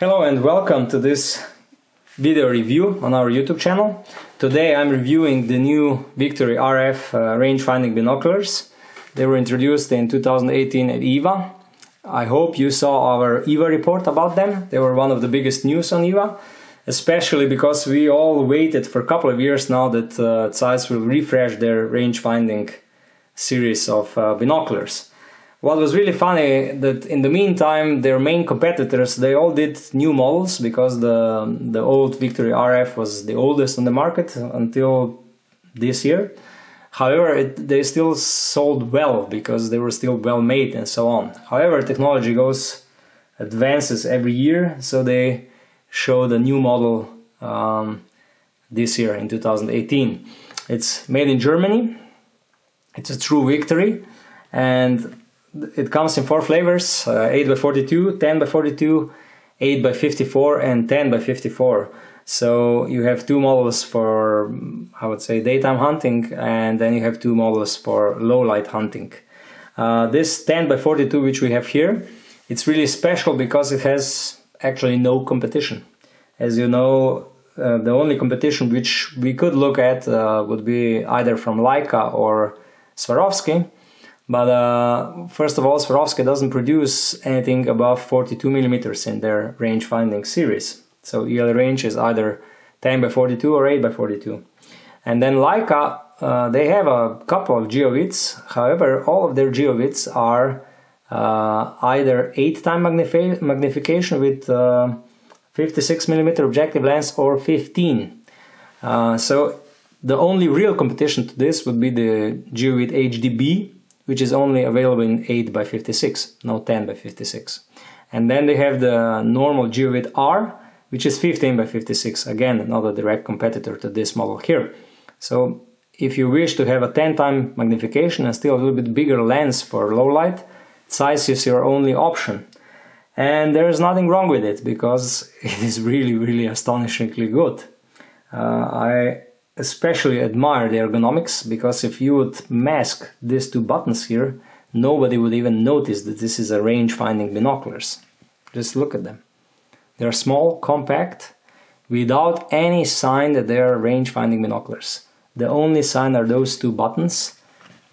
Hello and welcome to this video review on our YouTube channel. Today I'm reviewing the new Victory RF range-finding binoculars. They were introduced in 2018 at IVA. I hope you saw our IVA report about them. They were one of the biggest news on IVA, especially because we all waited for a couple of years now that Zeiss will refresh their range-finding series of binoculars. What was really funny that in the meantime their main competitors, they all did new models because the old Victory RF was the oldest on the market until this year. However, they still sold well because they were still well made and so on. However, technology advances every year, so they showed a new model this year in 2018. It's made in Germany. It's a true Victory, and it comes in 4 flavors, 8x42, 10x42, 8x54 and 10x54. So you have 2 models for, I would say, daytime hunting, and then you have 2 models for low light hunting. This 10x42 which we have here, it's really special because it has actually no competition. As you know, the only competition which we could look at would be either from Leica or Swarovski. But first of all, Swarovski doesn't produce anything above 42 millimeters in their range-finding series. So EL range is either 10x42 or 8x42. And then Leica, they have a couple of geowidths. However, all of their geowidths are either 8x magnification with 56 millimeter objective lens or 15. So the only real competition to this would be the geowidth HDB, which is only available in 8x56, no 10x56. And then they have the normal geowidth R, which is 15x56, again not a direct competitor to this model here. So if you wish to have a 10x magnification and still a little bit bigger lens for low light, Zeiss is your only option. And there is nothing wrong with it because it is really astonishingly good. I especially admire the ergonomics, because if you would mask these 2 buttons here, nobody would even notice that this is a range-finding binoculars. Just look at them. They're small, compact, without any sign that they are range-finding binoculars. The only sign are those 2 buttons,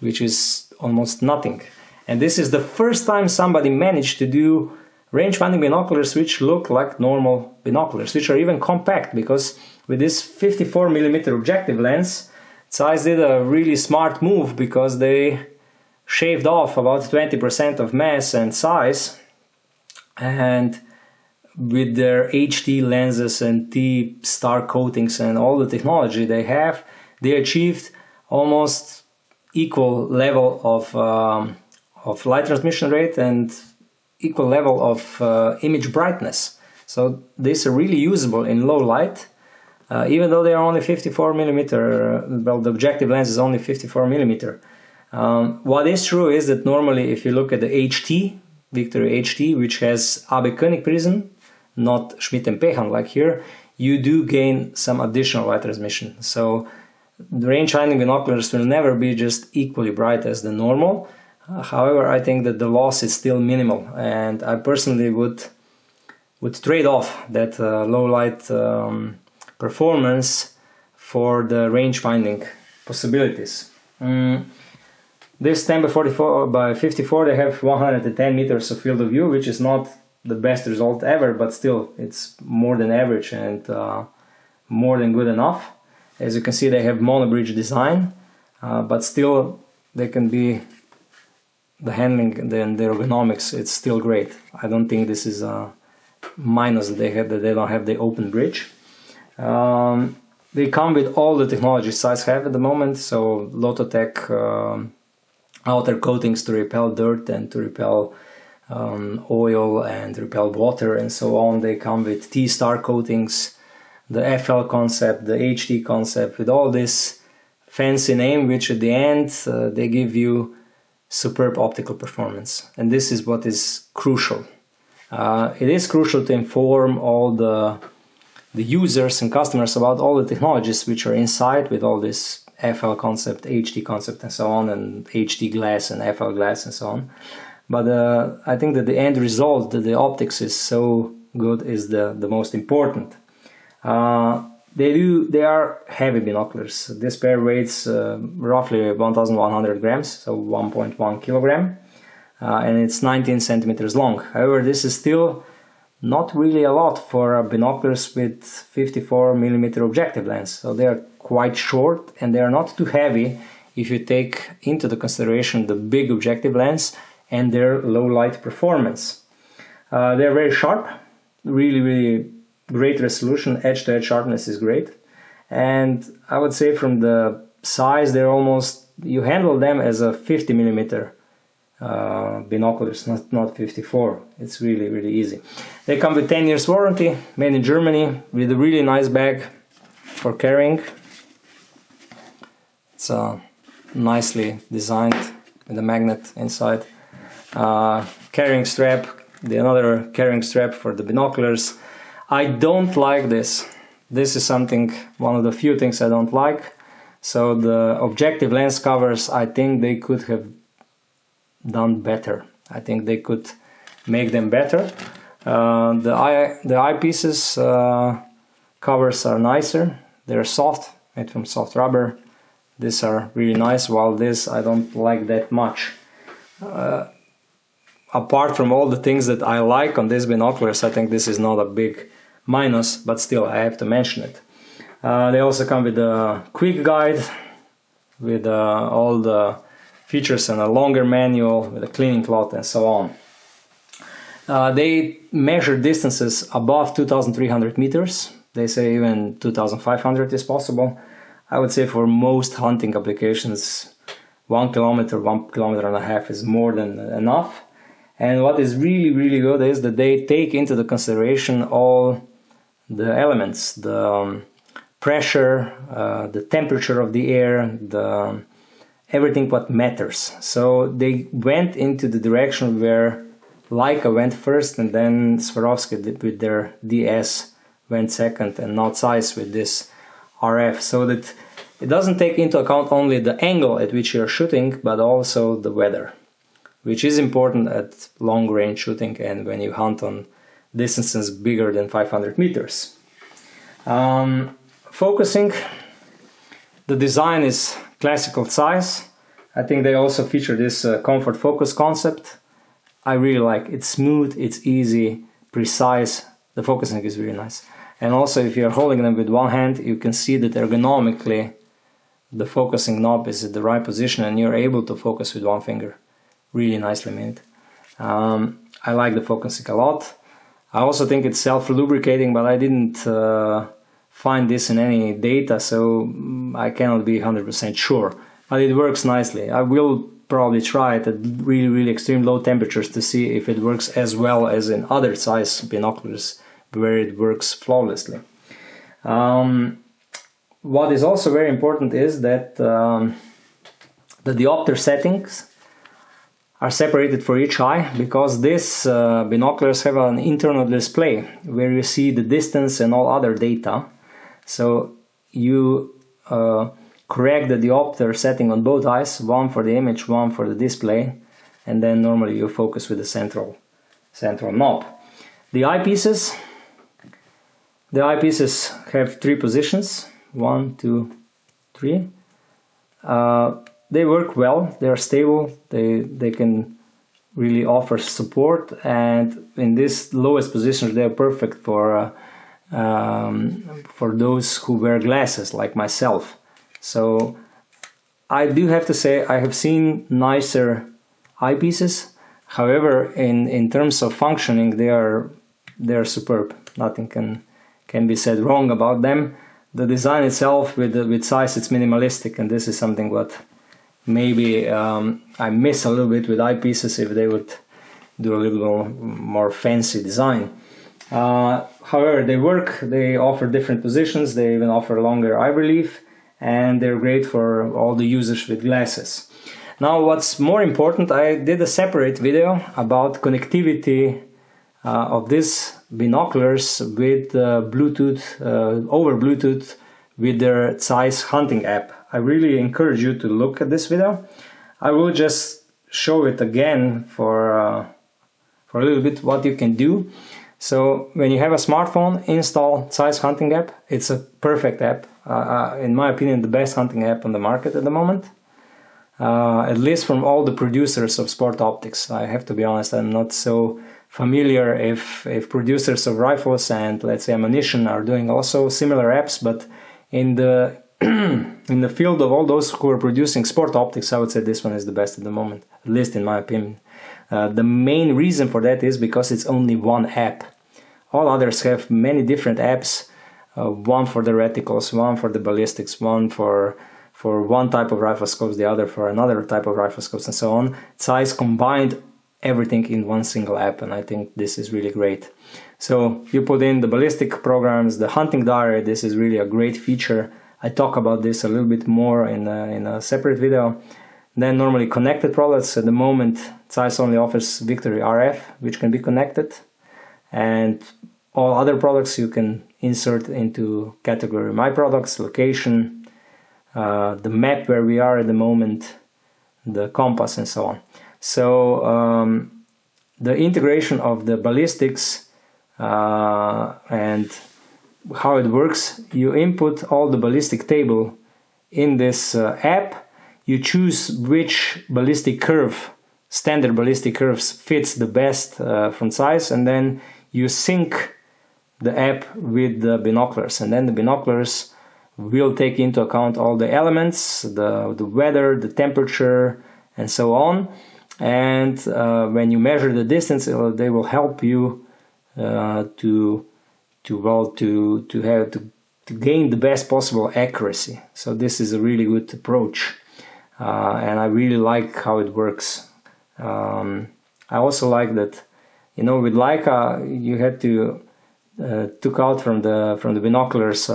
which is almost nothing. And this is the first time somebody managed to do range-finding binoculars which look like normal binoculars, which are even compact, because with this 54mm objective lens, Zeiss did a really smart move because they shaved off about 20% of mass and size, and with their HT lenses and T-star coatings and all the technology they have, they achieved almost equal level of light transmission rate and equal level of image brightness. So these are really usable in low light. Even though they are only 54mm, well, the objective lens is only 54mm. What is true is that normally if you look at the HT, Victory HT, which has Abe Koenig prism, not Schmidt and Pehan like here, you do gain some additional light transmission. So the range-finding binoculars will never be just equally bright as the normal. However, I think that the loss is still minimal, and I personally would trade off that low light performance for the range-finding possibilities. This 10x54, they have 110 meters of field of view, which is not the best result ever, but still it's more than average and more than good enough. As you can see, they have monobridge design, but still they can be, the handling and the ergonomics, it's still great. I don't think this is a minus that they don't have the open bridge. They come with all the technology Zeiss have at the moment, so Lototech outer coatings to repel dirt and to repel oil and repel water and so on. They come with T-star coatings, the FL concept, the HT concept, with all this fancy name, which at the end they give you superb optical performance. And this is what is crucial. It is crucial to inform all the users and customers about all the technologies which are inside, with all this FL concept, HT concept and so on, and HT glass and FL glass and so on. But I think that the end result, that the optics is so good is the most important. They are heavy binoculars. This pair weighs roughly 1,100 grams, so 1.1 kilogram, and it's 19 centimeters long. However, this is still not really a lot for binoculars with 54 millimeter objective lens. So they are quite short and they are not too heavy if you take into the consideration the big objective lens and their low light performance. They're very sharp, really great resolution, edge-to-edge sharpness is great. And I would say from the size, they're almost, you handle them as a 50 millimeter binoculars, not 54. It's really easy. They come with 10 years warranty, made in Germany, with a really nice bag for carrying. It's nicely designed with a magnet inside. Carrying strap, another carrying strap for the binoculars. I don't like this. This is one of the few things I don't like. So the objective lens covers, I think they could have done better. I think they could make them better. The eyepieces covers are nicer. They're soft, made from soft rubber. These are really nice, while this I don't like that much. Apart from all the things that I like on these binoculars, I think this is not a big minus, but still I have to mention it. They also come with a quick guide with all the features and a longer manual with a cleaning cloth and so on. They measure distances above 2,300 meters. They say even 2,500 is possible. I would say for most hunting applications 1 kilometer, 1.5 kilometers is more than enough. And what is really good is that they take into the consideration all the elements, the pressure, the temperature of the air, everything what matters. So they went into the direction where Leica went first, and then Swarovski did with their DS went second, and now Zeiss with this RF, so that it doesn't take into account only the angle at which you're shooting, but also the weather, which is important at long range shooting and when you hunt on distances bigger than 500 meters. Focusing, the design is classical Zeiss. I think they also feature this comfort focus concept. I really like it. It's smooth, it's easy, precise. The focusing is really nice. And also if you're holding them with one hand, you can see that ergonomically the focusing knob is at the right position and you're able to focus with one finger. Really nicely made. I like the focusing a lot. I also think it's self-lubricating, but I didn't find this in any data, so I cannot be 100% sure. But it works nicely. I will probably try it at really extreme low temperatures to see if it works as well as in other Zeiss binoculars where it works flawlessly. What is also very important is that the diopter settings are separated for each eye, because these binoculars have an internal display where you see the distance and all other data. So you correct the diopter setting on both eyes, one for the image, one for the display, and then normally you focus with the central knob. The eyepieces have 3 positions, 1, 2, 3. They work well, they are stable, they can really offer support, and in this lowest position they are perfect for those who wear glasses like myself. So I do have to say I have seen nicer eyepieces. However, in terms of functioning, they are superb. Nothing can be said wrong about them. The design itself with Zeiss, it's minimalistic, and this is something what maybe I miss a little bit with eyepieces if they would do a little more fancy design. However, they work, they offer different positions, they even offer longer eye relief, and they're great for all the users with glasses. Now what's more important, I did a separate video about connectivity of these binoculars with Bluetooth, over Bluetooth with their Zeiss hunting app. I really encourage you to look at this video. I will just show it again for a little bit what you can do. So when you have a smartphone, install Zeiss hunting app. It's a perfect app. In my opinion, the best hunting app on the market at the moment. At least from all the producers of sport optics. I have to be honest, I'm not so familiar if producers of rifles and, let's say, ammunition are doing also similar apps, but in the in the field of all those who are producing sport optics, I would say this one is the best at the moment, at least in my opinion. The main reason for that is because it's only one app. All others have many different apps, one for the reticles, one for the ballistics, one for one type of rifle scopes, the other for another type of rifle scopes, and so on. Zeiss combined everything in one single app, and I think this is really great. So you put in the ballistic programs, the hunting diary. This is really a great feature. I talk about this a little bit more in a separate video. Then normally connected products. At the moment, Zeiss only offers Victory RF, which can be connected, and all other products you can insert into category My Products, Location, the map where we are at the moment, the compass, and so on. So the integration of the ballistics and how it works, you input all the ballistic table in this app, you choose which ballistic curve, standard ballistic curves fits the best from Zeiss, and then you sync the app with the binoculars, and then the binoculars will take into account all the elements, the weather, the temperature, and so on. And when you measure the distance, they will help you to gain the best possible accuracy. So this is a really good approach, and I really like how it works. I also like that, you know, with Leica you had to took out from the binoculars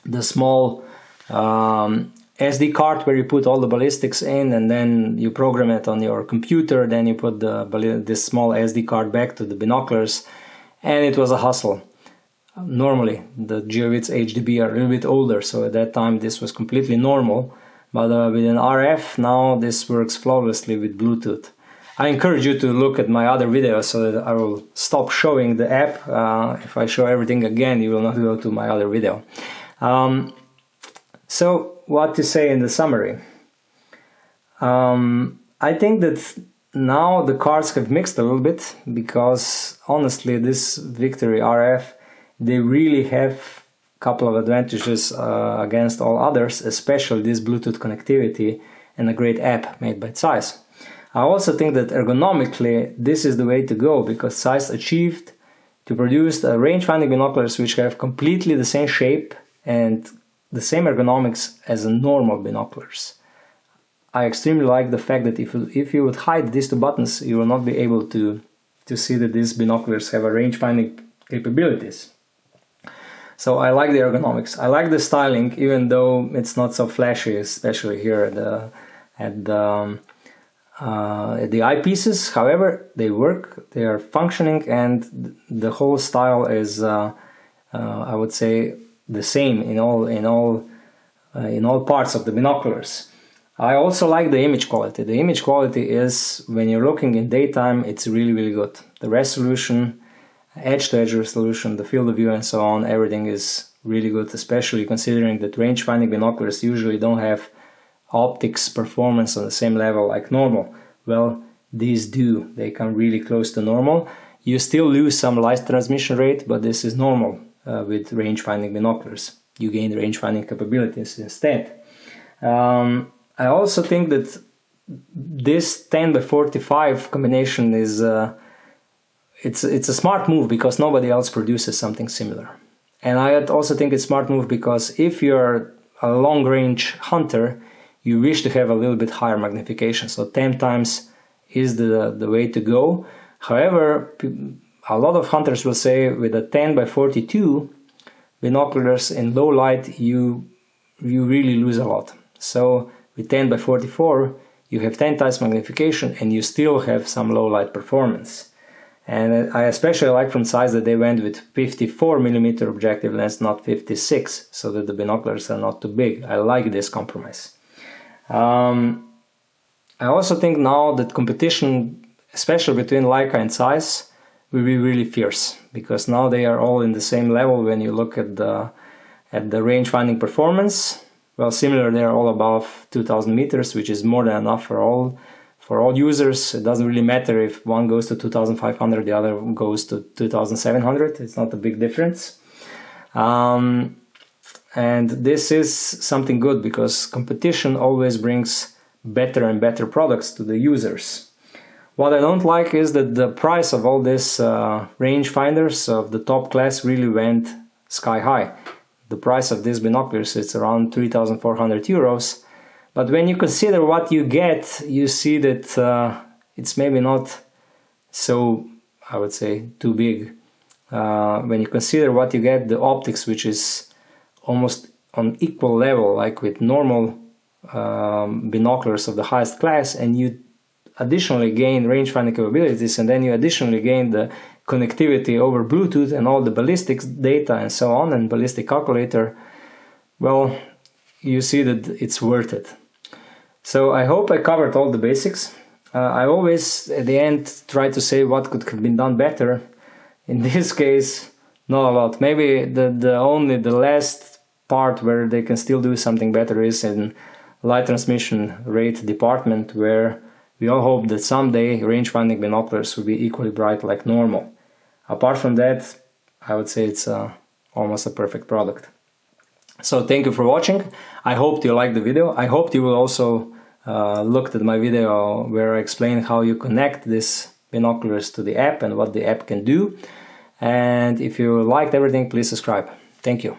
the small SD card where you put all the ballistics in, and then you program it on your computer. Then you put this small SD card back to the binoculars, and it was a hustle. Normally the Giovitz HDB are a little bit older, so at that time this was completely normal, but with an RF now this works flawlessly with Bluetooth. I encourage you to look at my other videos so that I will stop showing the app. If I show everything again, you will not go to my other video. So what to say in the summary? I think that now the cards have mixed a little bit, because honestly this Victory RF, they really have a couple of advantages against all others, especially this Bluetooth connectivity and a great app made by Zeiss. I also think that ergonomically this is the way to go, because Zeiss achieved to produce range-finding binoculars which have completely the same shape and the same ergonomics as a normal binoculars. I extremely like the fact that if you would hide these two buttons, you will not be able to see that these binoculars have a range-finding capabilities. So I like the ergonomics. I like the styling, even though it's not so flashy, especially here at the eyepieces. However, they work, they are functioning, and the whole style is, I would say, the same in all parts of the binoculars. I also like the image quality. The image quality is, when you're looking in daytime, it's really, really good. The resolution, edge-to-edge resolution, the field of view, and so on, everything is really good, especially considering that range-finding binoculars usually don't have optics performance on the same level like normal. Well, these do. They come really close to normal. You still lose some light transmission rate, but this is normal with range-finding binoculars. You gain range-finding capabilities instead. I also think that this 10x45 combination is it's a smart move, because nobody else produces something similar. And I also think it's a smart move because if you're a long-range hunter, you wish to have a little bit higher magnification. So 10 times is the way to go. However, a lot of hunters will say with a 10x42 binoculars in low light, you really lose a lot. So with 10x44, you have 10 times magnification and you still have some low light performance. And I especially like from Zeiss that they went with 54mm objective lens, not 56, so that the binoculars are not too big. I like this compromise. I also think now that competition, especially between Leica and Zeiss, will be really fierce, because now they are all in the same level when you look at the range-finding performance. Well, similar, they are all above 2000 meters, which is more than enough for all users. It doesn't really matter if one goes to 2500, the other goes to 2700. It's not a big difference. And this is something good, because competition always brings better and better products to the users. What I don't like is that the price of all these range finders of the top class really went sky high. The price of these binoculars is around 3,400 euros. But when you consider what you get, you see that it's maybe not so, I would say, too big. When you consider what you get, the optics, which is almost on equal level like with normal binoculars of the highest class, and you additionally gain range-finding capabilities, and then you additionally gain the connectivity over Bluetooth and all the ballistics data and so on, and ballistic calculator, well, you see that it's worth it. So I hope I covered all the basics. I always at the end try to say what could have been done better. In this case, not a lot. Maybe only the last part where they can still do something better is in light transmission rate department, where we all hope that someday range-finding binoculars will be equally bright like normal. Apart from that, I would say it's almost a perfect product. So thank you for watching. I hope you liked the video. I hope you will also look at my video where I explain how you connect these binoculars to the app and what the app can do. And if you liked everything, please subscribe. Thank you.